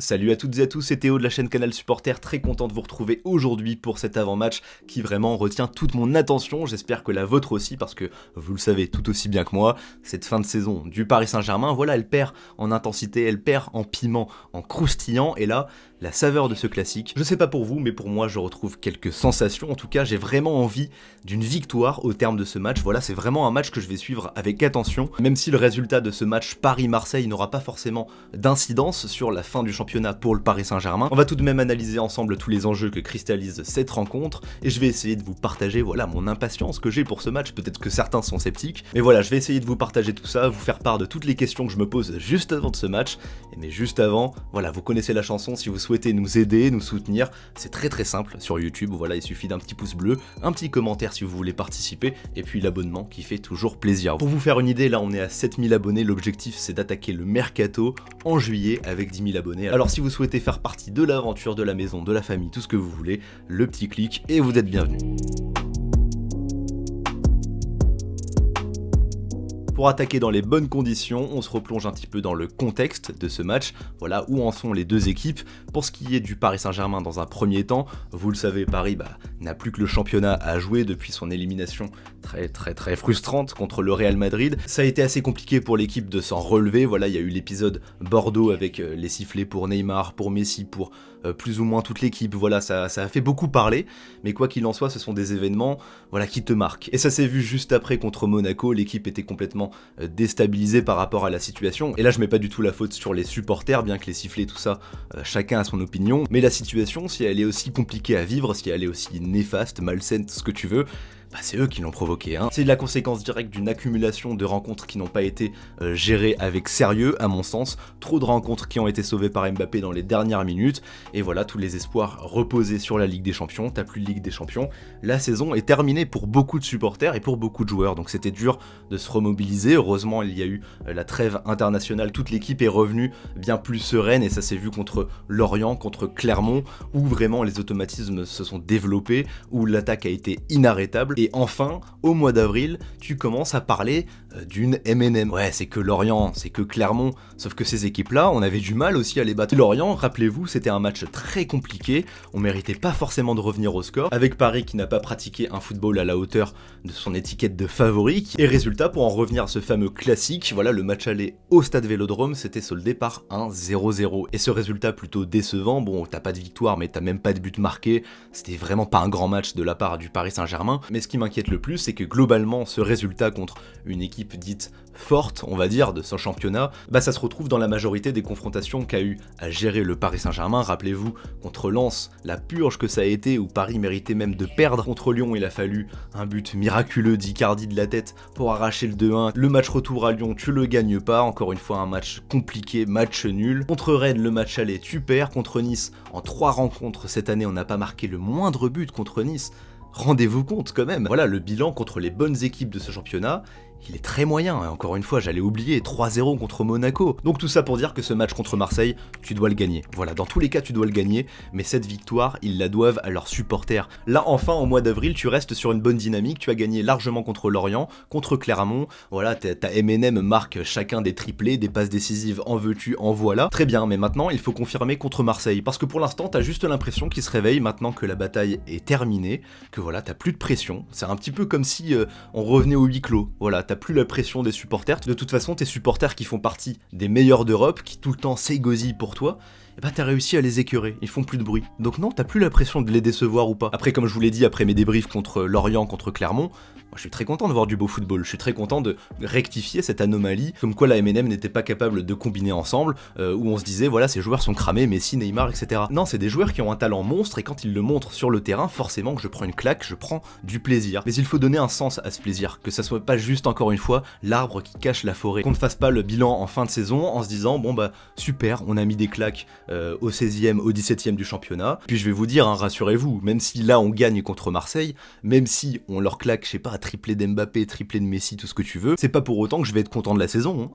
Salut à toutes et à tous, c'est Théo de la chaîne Canal Supporter, très content de vous retrouver aujourd'hui pour cet avant-match qui vraiment retient toute mon attention, j'espère que la vôtre aussi parce que vous le savez tout aussi bien que moi, cette fin de saison du Paris Saint-Germain, voilà, elle perd en intensité, elle perd en piment, en croustillant, et là, la saveur de ce classique, je sais pas pour vous, mais pour moi je retrouve quelques sensations, en tout cas j'ai vraiment envie d'une victoire au terme de ce match, voilà, c'est vraiment un match que je vais suivre avec attention, même si le résultat de ce match Paris-Marseille n'aura pas forcément d'incidence sur la fin du championnat pour le Paris Saint-Germain. On va tout de même analyser ensemble tous les enjeux que cristallise cette rencontre et je vais essayer de vous partager voilà mon impatience que j'ai pour ce match, peut-être que certains sont sceptiques, mais voilà, je vais essayer de vous partager tout ça, vous faire part de toutes les questions que je me pose juste avant de ce match, mais juste avant, voilà, vous connaissez la chanson, si vous souhaitez nous aider, nous soutenir, c'est très simple sur YouTube, voilà, il suffit d'un petit pouce bleu, un petit commentaire si vous voulez participer, et puis l'abonnement qui fait toujours plaisir. Pour vous faire une idée, là on est à 7000 abonnés, l'objectif c'est d'attaquer le mercato en juillet avec 10 000 abonnés. Alors si vous souhaitez faire partie de l'aventure, de la maison, de la famille, tout ce que vous voulez, le petit clic et vous êtes bienvenus. Pour attaquer dans les bonnes conditions, on se replonge un petit peu dans le contexte de ce match, voilà où en sont les deux équipes. Pour ce qui est du Paris Saint-Germain dans un premier temps, vous le savez, Paris n'a plus que le championnat à jouer depuis son élimination très frustrante contre le Real Madrid. Ça a été assez compliqué pour l'équipe de s'en relever, voilà, il y a eu l'épisode Bordeaux avec les sifflets pour Neymar, pour Messi, pour plus ou moins toute l'équipe, voilà, ça a fait beaucoup parler, mais quoi qu'il en soit, ce sont des événements voilà, qui te marquent. Et ça s'est vu juste après contre Monaco, l'équipe était complètement déstabilisée par rapport à la situation, et là je mets pas du tout la faute sur les supporters, bien que les sifflets, tout ça, chacun a son opinion, mais la situation, si elle est aussi compliquée à vivre, si elle est aussi néfaste, malsaine, tout ce que tu veux, c'est eux qui l'ont provoqué. C'est la conséquence directe d'une accumulation de rencontres qui n'ont pas été gérées avec sérieux, à mon sens. Trop de rencontres qui ont été sauvées par Mbappé dans les dernières minutes. Et voilà, tous les espoirs reposés sur la Ligue des Champions. T'as plus de Ligue des Champions. La saison est terminée pour beaucoup de supporters et pour beaucoup de joueurs. Donc c'était dur de se remobiliser. Heureusement, il y a eu la trêve internationale. Toute l'équipe est revenue bien plus sereine. Et ça s'est vu contre Lorient, contre Clermont, où vraiment les automatismes se sont développés, où l'attaque a été inarrêtable. Et enfin, au mois d'avril, tu commences à parler d'une MNM. Ouais, c'est que Lorient, c'est que Clermont, sauf que ces équipes-là, on avait du mal aussi à les battre. Lorient, rappelez-vous, c'était un match très compliqué, on méritait pas forcément de revenir au score, avec Paris qui n'a pas pratiqué un football à la hauteur de son étiquette de favori, et résultat, pour en revenir à ce fameux classique, voilà, le match aller au stade Vélodrome s'était soldé par un 0-0. Et ce résultat plutôt décevant, bon, t'as pas de victoire, mais t'as même pas de but marqué, c'était vraiment pas un grand match de la part du Paris Saint-Germain, mais ce qui m'inquiète le plus, c'est que globalement, ce résultat contre une équipe dite forte, on va dire, de son championnat, ça se retrouve dans la majorité des confrontations qu'a eu à gérer le Paris Saint-Germain. Rappelez-vous, contre Lens, la purge que ça a été, où Paris méritait même de perdre. Contre Lyon, il a fallu un but miraculeux d'Icardi de la tête pour arracher le 2-1. Le match retour à Lyon, tu le gagnes pas, encore une fois un match compliqué, match nul. Contre Rennes, le match aller, tu perds. Contre Nice, en 3 rencontres cette année, on n'a pas marqué le moindre but contre Nice. Rendez-vous compte quand même. Voilà, le bilan contre les bonnes équipes de ce championnat, il est très moyen, et encore une fois, j'allais oublier, 3-0 contre Monaco. Donc tout ça pour dire que ce match contre Marseille, tu dois le gagner. Voilà, dans tous les cas, tu dois le gagner, mais cette victoire, ils la doivent à leurs supporters. Là, enfin, au mois d'avril, tu restes sur une bonne dynamique, tu as gagné largement contre Lorient, contre Clermont, voilà, ta MNM marque chacun des triplés, des passes décisives, en veux-tu, en voilà. Très bien, mais maintenant, il faut confirmer contre Marseille, parce que pour l'instant, t'as juste l'impression qu'ils se réveillent maintenant que la bataille est terminée, que voilà, t'as plus de pression. C'est un petit peu comme si on revenait au huis clos, voilà, t'as plus la pression des supporters. De toute façon, tes supporters qui font partie des meilleurs d'Europe, qui tout le temps s'égosillent pour toi, t'as réussi à les écœurer, ils font plus de bruit. Donc non, t'as plus la pression de les décevoir ou pas. Après, comme je vous l'ai dit, après mes débriefs contre Lorient, contre Clermont, moi je suis très content de voir du beau football, je suis très content de rectifier cette anomalie, comme quoi la MNM n'était pas capable de combiner ensemble, où on se disait, voilà, ces joueurs sont cramés, Messi, Neymar, etc. Non, c'est des joueurs qui ont un talent monstre, et quand ils le montrent sur le terrain, forcément que je prends une claque, je prends du plaisir. Mais il faut donner un sens à ce plaisir, que ça soit pas juste, encore une fois, l'arbre qui cache la forêt. Qu'on ne fasse pas le bilan en fin de saison en se disant, bon super, on a mis des claques au 16e, au 17e du championnat. Puis je vais vous dire, rassurez-vous, même si là on gagne contre Marseille, même si on leur claque, je sais pas, triplé d'Mbappé, triplé de Messi, tout ce que tu veux, c'est pas pour autant que je vais être content de la saison.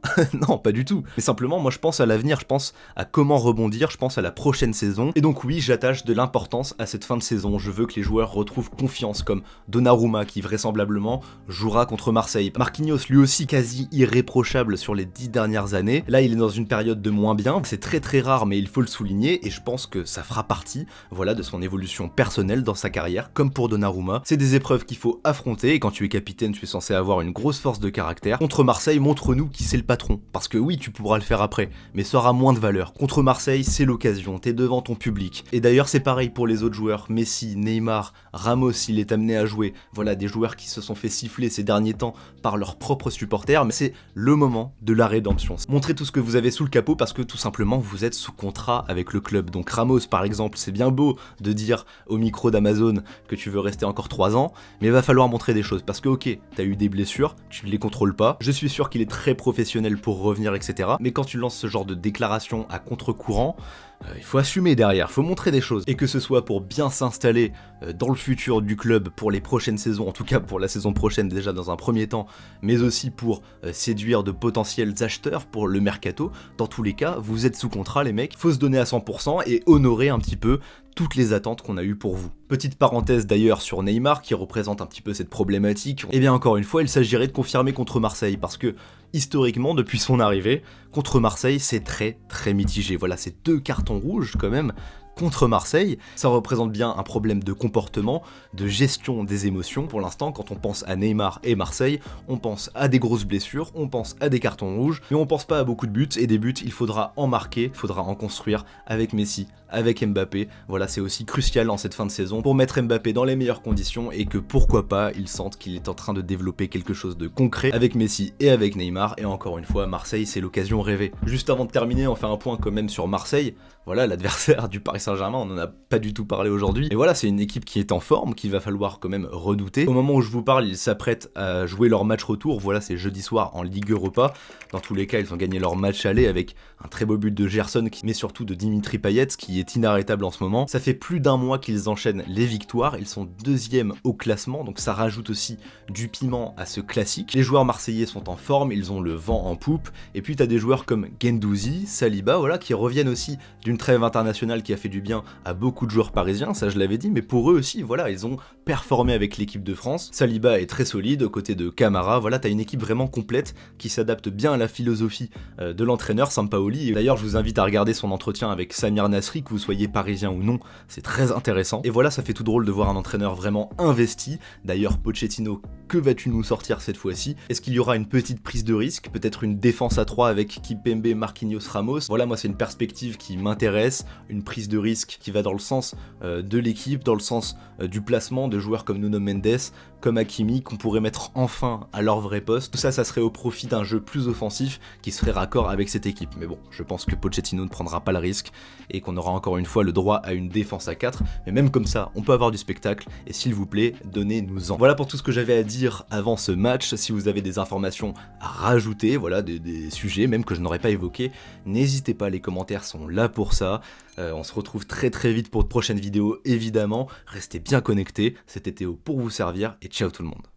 Non, pas du tout. Mais simplement, moi je pense à l'avenir, je pense à comment rebondir, je pense à la prochaine saison. Et donc oui, j'attache de l'importance à cette fin de saison. Je veux que les joueurs retrouvent confiance, comme Donnarumma qui vraisemblablement jouera contre Marseille. Marquinhos, lui aussi quasi irréprochable sur les 10 dernières années. Là, il est dans une période de moins bien. C'est très rare, mais il faut le souligner et je pense que ça fera partie, voilà, de son évolution personnelle dans sa carrière, comme pour Donnarumma. C'est des épreuves qu'il faut affronter et quand tu es capitaine, tu es censé avoir une grosse force de caractère. Contre Marseille, montre-nous qui c'est le patron, parce que oui, tu pourras le faire après, mais ça aura moins de valeur. Contre Marseille, c'est l'occasion, t'es devant ton public. Et d'ailleurs, c'est pareil pour les autres joueurs, Messi, Neymar, Ramos, il est amené à jouer. Voilà, des joueurs qui se sont fait siffler ces derniers temps par leurs propres supporters, mais c'est le moment de la rédemption. Montrez tout ce que vous avez sous le capot parce que tout simplement vous êtes sous contrat avec le club. Donc Ramos par exemple, c'est bien beau de dire au micro d'Amazon que tu veux rester encore 3 ans, mais il va falloir montrer des choses parce que ok, t'as eu des blessures, tu ne les contrôles pas, je suis sûr qu'il est très professionnel pour revenir, etc. Mais quand tu lances ce genre de déclaration à contre-courant, il faut assumer derrière, faut montrer des choses. Et que ce soit pour bien s'installer dans le futur du club pour les prochaines saisons, en tout cas pour la saison prochaine déjà dans un premier temps, mais aussi pour séduire de potentiels acheteurs pour le mercato, dans tous les cas, vous êtes sous contrat les mecs, faut se donner à 100% et honorer un petit peu toutes les attentes qu'on a eues pour vous. Petite parenthèse d'ailleurs sur Neymar qui représente un petit peu cette problématique, et bien encore une fois il s'agirait de confirmer contre Marseille parce que historiquement depuis son arrivée, contre Marseille c'est très mitigé, voilà c'est 2 cartons rouges quand même contre Marseille, ça représente bien un problème de comportement, de gestion des émotions. Pour l'instant, quand on pense à Neymar et Marseille, on pense à des grosses blessures, on pense à des cartons rouges, mais on pense pas à beaucoup de buts, et des buts, il faudra en marquer, il faudra en construire avec Messi, avec Mbappé. Voilà, c'est aussi crucial en cette fin de saison pour mettre Mbappé dans les meilleures conditions et que pourquoi pas, il sente qu'il est en train de développer quelque chose de concret avec Messi et avec Neymar, et encore une fois, Marseille, c'est l'occasion rêvée. Juste avant de terminer, on fait un point quand même sur Marseille. Voilà, l'adversaire du Paris Saint-Germain, on en a pas du tout parlé aujourd'hui. Et voilà, c'est une équipe qui est en forme, qu'il va falloir quand même redouter. Au moment où je vous parle, ils s'apprêtent à jouer leur match retour. Voilà, c'est jeudi soir en Ligue Europa. Dans tous les cas, ils ont gagné leur match aller avec un très beau but de Gerson, mais surtout de Dimitri Payet, qui est inarrêtable en ce moment. Ça fait plus d'un mois qu'ils enchaînent les victoires. Ils sont 2e au classement, donc ça rajoute aussi du piment à ce classique. Les joueurs marseillais sont en forme, ils ont le vent en poupe. Et puis t'as des joueurs comme Guendouzi, Saliba, voilà, qui reviennent aussi d'une trêve internationale qui a fait du bien à beaucoup de joueurs parisiens, ça je l'avais dit, mais pour eux aussi, voilà, ils ont performé avec l'équipe de France. Saliba est très solide, aux côtés de Camara, voilà, t'as une équipe vraiment complète qui s'adapte bien à la philosophie de l'entraîneur Sampaoli. D'ailleurs, je vous invite à regarder son entretien avec Samir Nasri, que vous soyez parisien ou non, c'est très intéressant. Et voilà, ça fait tout drôle de voir un entraîneur vraiment investi. D'ailleurs, Pochettino, que vas-tu nous sortir cette fois-ci? Est-ce qu'il y aura une petite prise de risque, peut-être une défense à 3 avec Kimpembe, Marquinhos, Ramos? Voilà, moi c'est une perspective qui m'intéresse, une prise de risque qui va dans le sens de l'équipe, dans le sens du placement de joueurs comme Nuno Mendes, comme Hakimi, qu'on pourrait mettre enfin à leur vrai poste. Tout ça, ça serait au profit d'un jeu plus offensif qui serait raccord avec cette équipe. Mais bon, je pense que Pochettino ne prendra pas le risque et qu'on aura encore une fois le droit à une défense à 4. Mais même comme ça, on peut avoir du spectacle et s'il vous plaît, donnez-nous-en. Voilà pour tout ce que j'avais à dire avant ce match. Si vous avez des informations à rajouter, voilà, des sujets même que je n'aurais pas évoqués, n'hésitez pas, les commentaires sont là pour ça. On se retrouve très vite pour de prochaines vidéos, évidemment. Restez bien connectés, c'était Théo pour vous servir et ciao tout le monde.